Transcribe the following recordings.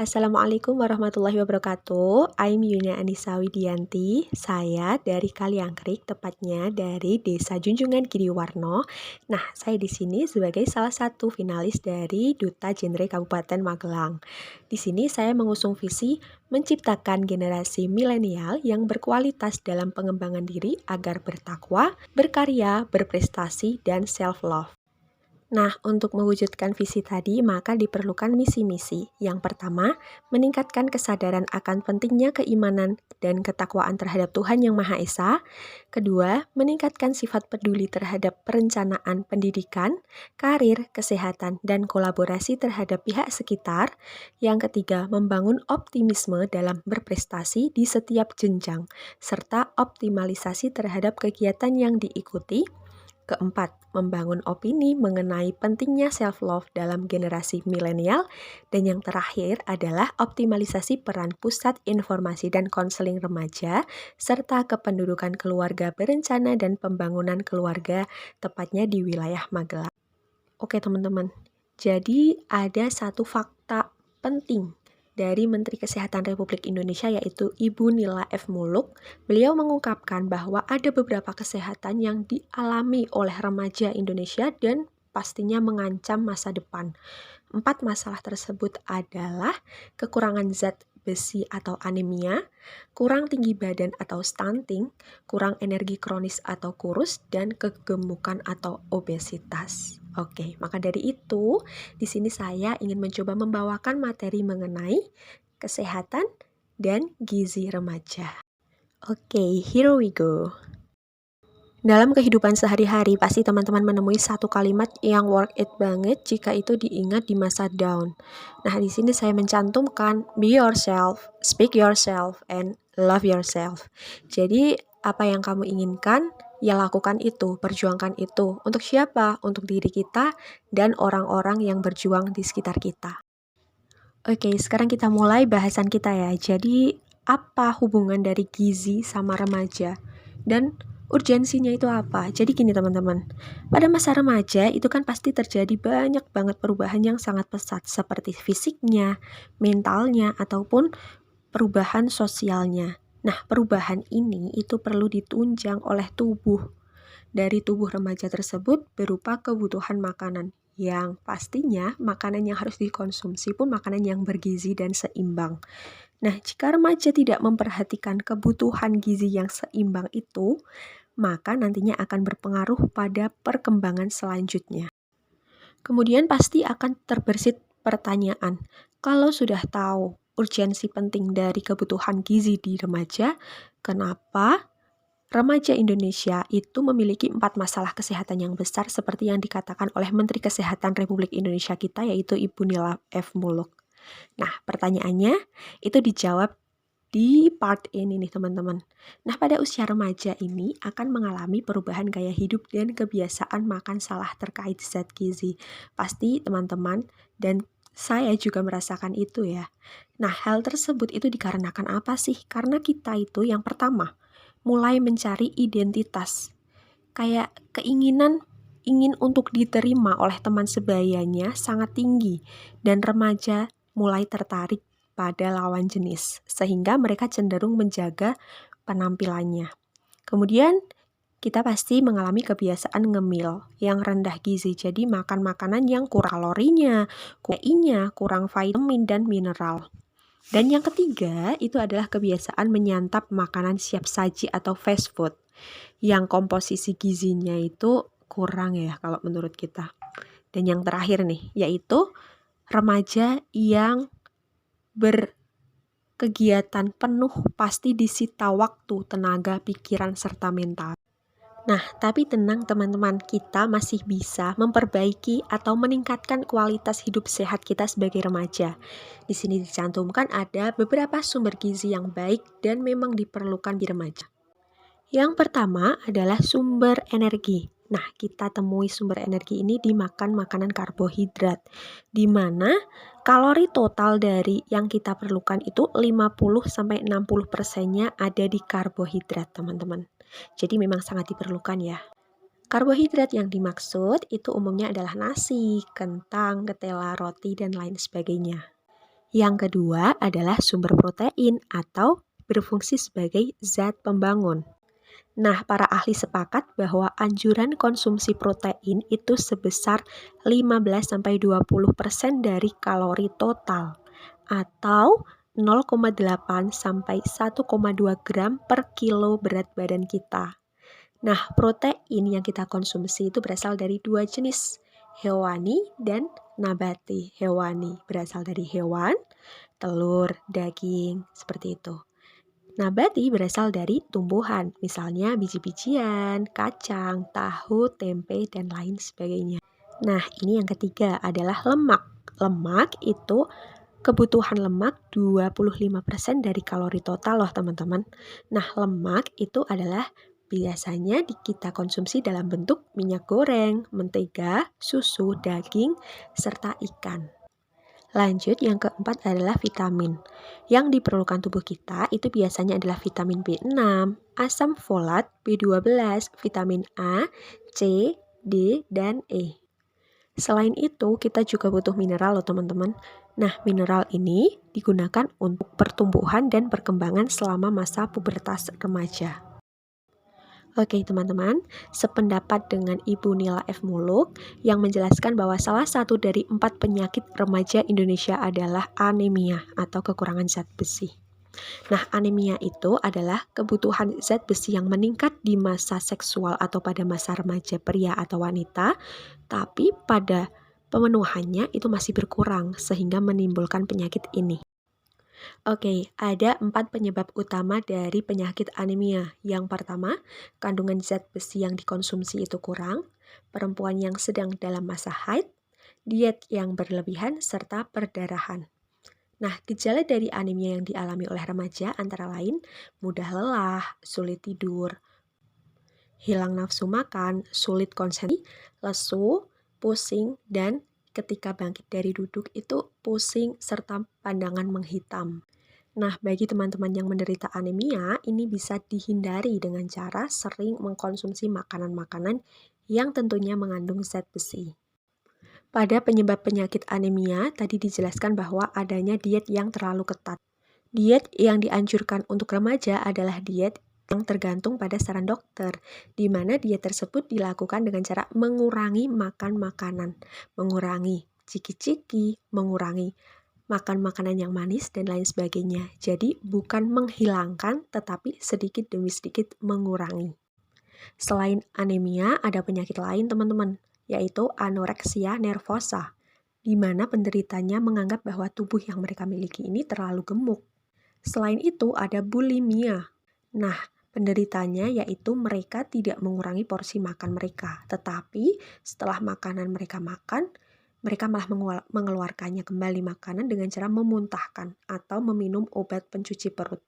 Assalamualaikum warahmatullahi wabarakatuh. I'm Yuna Anissa Widianti. Saya dari Kaliangkrik, tepatnya dari Desa Junjungan Giriwarno. Nah, saya di sini sebagai salah satu finalis dari Duta Genre Kabupaten Magelang. Di sini saya mengusung visi menciptakan generasi milenial yang berkualitas dalam pengembangan diri agar bertakwa, berkarya, berprestasi, dan self-love. Nah, untuk mewujudkan visi tadi, maka diperlukan misi-misi. Yang pertama, meningkatkan kesadaran akan pentingnya keimanan dan ketakwaan terhadap Tuhan Yang Maha Esa. Kedua, meningkatkan sifat peduli terhadap perencanaan pendidikan, karir, kesehatan, dan kolaborasi terhadap pihak sekitar. Yang ketiga, membangun optimisme dalam berprestasi di setiap jenjang, serta optimalisasi terhadap kegiatan yang diikuti. Keempat, membangun opini mengenai pentingnya self-love dalam generasi milenial. Dan yang terakhir adalah optimalisasi peran pusat informasi dan konseling remaja, serta kependudukan keluarga berencana dan pembangunan keluarga, tepatnya di wilayah Magelang. Oke teman-teman, jadi ada satu fakta penting dari Menteri Kesehatan Republik Indonesia yaitu Ibu Nila F. Muluk. Beliau mengungkapkan bahwa ada beberapa kesehatan yang dialami oleh remaja Indonesia dan pastinya mengancam masa depan. 4 masalah tersebut adalah kekurangan zat besi atau anemia, kurang tinggi badan atau stunting, kurang energi kronis atau kurus, dan kegemukan atau obesitas. Oke, maka dari itu, di sini saya ingin mencoba membawakan materi mengenai kesehatan dan gizi remaja. Oke, here we go. Dalam kehidupan sehari-hari, pasti teman-teman menemui satu kalimat yang worth it banget jika itu diingat di masa down. Nah, di sini saya mencantumkan be yourself, speak yourself, and love yourself. Jadi, apa yang kamu inginkan, ya lakukan itu, perjuangkan itu. Untuk siapa? Untuk diri kita dan orang-orang yang berjuang di sekitar kita. Oke, sekarang kita mulai bahasan kita ya. Jadi, apa hubungan dari gizi sama remaja? Dan urgensinya itu apa? Jadi gini teman-teman, pada masa remaja itu kan pasti terjadi banyak banget perubahan yang sangat pesat, seperti fisiknya, mentalnya, ataupun perubahan sosialnya. Nah, perubahan ini itu perlu ditunjang oleh tubuh. Dari tubuh remaja tersebut berupa kebutuhan makanan, yang pastinya makanan yang harus dikonsumsi pun makanan yang bergizi dan seimbang. Nah, jika remaja tidak memperhatikan kebutuhan gizi yang seimbang itu, maka nantinya akan berpengaruh pada perkembangan selanjutnya. Kemudian pasti akan terbersit pertanyaan, kalau sudah tahu urgensi penting dari kebutuhan gizi di remaja, kenapa remaja Indonesia itu memiliki 4 masalah kesehatan yang besar seperti yang dikatakan oleh Menteri Kesehatan Republik Indonesia kita yaitu Ibu Nila F. Muluk. Nah, pertanyaannya itu dijawab di part ini nih teman-teman. Nah, pada usia remaja ini akan mengalami perubahan gaya hidup dan kebiasaan makan salah terkait zat gizi. Pasti teman-teman dan saya juga merasakan itu ya. Nah, hal tersebut itu dikarenakan apa sih? Karena kita itu yang pertama, mulai mencari identitas. Kayak keinginan ingin untuk diterima oleh teman sebayanya sangat tinggi dan remaja mulai tertarik pada lawan jenis sehingga mereka cenderung menjaga penampilannya. Kemudian kita pasti mengalami kebiasaan ngemil yang rendah gizi, jadi makan makanan yang kurang kalorinya, kurang vitamin dan mineral. Dan yang ketiga itu adalah kebiasaan menyantap makanan siap saji atau fast food yang komposisi gizinya itu kurang ya kalau menurut kita. Dan yang terakhir nih yaitu remaja yang berkegiatan penuh pasti disita waktu, tenaga, pikiran, serta mental. Nah, tapi tenang teman-teman, kita masih bisa memperbaiki atau meningkatkan kualitas hidup sehat kita sebagai remaja. Di sini dicantumkan ada beberapa sumber gizi yang baik dan memang diperlukan di remaja. Yang pertama adalah sumber energi. Nah, kita temui sumber energi ini di makan makanan karbohidrat, di mana kalori total dari yang kita perlukan itu 50-60%-nya ada di karbohidrat, teman-teman. Jadi memang sangat diperlukan ya. Karbohidrat yang dimaksud itu umumnya adalah nasi, kentang, ketela, roti, dan lain sebagainya. Yang kedua adalah sumber protein atau berfungsi sebagai zat pembangun. Nah, para ahli sepakat bahwa anjuran konsumsi protein itu sebesar 15-20% dari kalori total atau 0,8-1,2 gram per kilo berat badan kita. Nah, protein yang kita konsumsi itu berasal dari dua jenis, hewani dan nabati. Hewani berasal dari hewan, telur, daging, seperti itu. Nabati berasal dari tumbuhan, misalnya biji-bijian, kacang, tahu, tempe, dan lain sebagainya. Nah, ini yang ketiga adalah lemak. Lemak itu kebutuhan lemak 25% dari kalori total loh teman-teman. Nah, lemak itu adalah biasanya kita konsumsi dalam bentuk minyak goreng, mentega, susu, daging, serta ikan. Lanjut, yang keempat adalah vitamin. Yang diperlukan tubuh kita itu biasanya adalah vitamin B6, asam folat, B12, vitamin A, C, D, dan E. Selain itu, kita juga butuh mineral loh teman-teman. Nah, mineral ini digunakan untuk pertumbuhan dan perkembangan selama masa pubertas remaja. Oke teman-teman, sependapat dengan Ibu Nila F. Muluk yang menjelaskan bahwa salah satu dari 4 penyakit remaja Indonesia adalah anemia atau kekurangan zat besi. Nah, anemia itu adalah kebutuhan zat besi yang meningkat di masa seksual atau pada masa remaja pria atau wanita, tapi pada pemenuhannya itu masih berkurang sehingga menimbulkan penyakit ini. Oke, ada 4 penyebab utama dari penyakit anemia. Yang pertama, kandungan zat besi yang dikonsumsi itu kurang, perempuan yang sedang dalam masa haid, diet yang berlebihan, serta perdarahan. Nah, gejala dari anemia yang dialami oleh remaja antara lain mudah lelah, sulit tidur, hilang nafsu makan, sulit konsentrasi, lesu, pusing, dan ketika bangkit dari duduk itu pusing serta pandangan menghitam. Nah, bagi teman-teman yang menderita anemia, ini bisa dihindari dengan cara sering mengkonsumsi makanan-makanan yang tentunya mengandung zat besi. Pada penyebab penyakit anemia, tadi dijelaskan bahwa adanya diet yang terlalu ketat. Diet yang dianjurkan untuk remaja adalah diet yang tergantung pada saran dokter, di mana diet tersebut dilakukan dengan cara mengurangi makan makanan, mengurangi ciki-ciki, mengurangi makan makanan yang manis, dan lain sebagainya. Jadi bukan menghilangkan, tetapi sedikit demi sedikit mengurangi. Selain anemia, ada penyakit lain teman-teman, yaitu anoreksia nervosa, di mana penderitanya menganggap bahwa tubuh yang mereka miliki ini terlalu gemuk. Selain itu, ada bulimia. Nah, penderitanya yaitu mereka tidak mengurangi porsi makan mereka, tetapi setelah makanan mereka makan, mereka malah mengeluarkannya kembali makanan dengan cara memuntahkan atau meminum obat pencuci perut.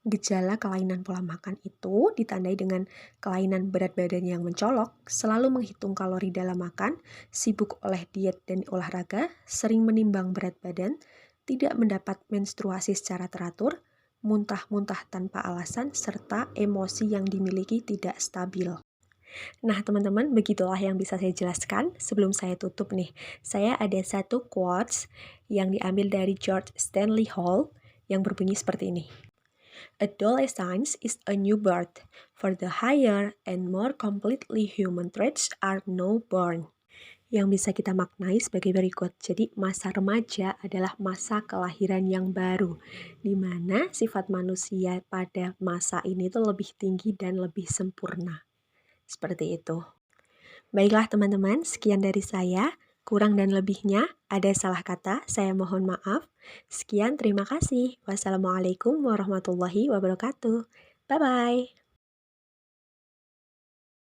Gejala kelainan pola makan itu ditandai dengan kelainan berat badan yang mencolok, selalu menghitung kalori dalam makan, sibuk oleh diet dan olahraga, sering menimbang berat badan, tidak mendapat menstruasi secara teratur, muntah-muntah tanpa alasan, serta emosi yang dimiliki tidak stabil. Nah teman-teman, begitulah yang bisa saya jelaskan. Sebelum saya tutup nih, saya ada satu quotes yang diambil dari George Stanley Hall yang berbunyi seperti ini. Adolescence is a new birth, for the higher and more completely human traits are now born. Yang bisa kita maknai sebagai berikut. Jadi masa remaja adalah masa kelahiran yang baru, di mana sifat manusia pada masa ini tuh lebih tinggi dan lebih sempurna. Seperti itu. Baiklah teman-teman, sekian dari saya. Kurang dan lebihnya, ada salah kata, saya mohon maaf. Sekian, terima kasih. Wassalamualaikum warahmatullahi wabarakatuh. Bye-bye.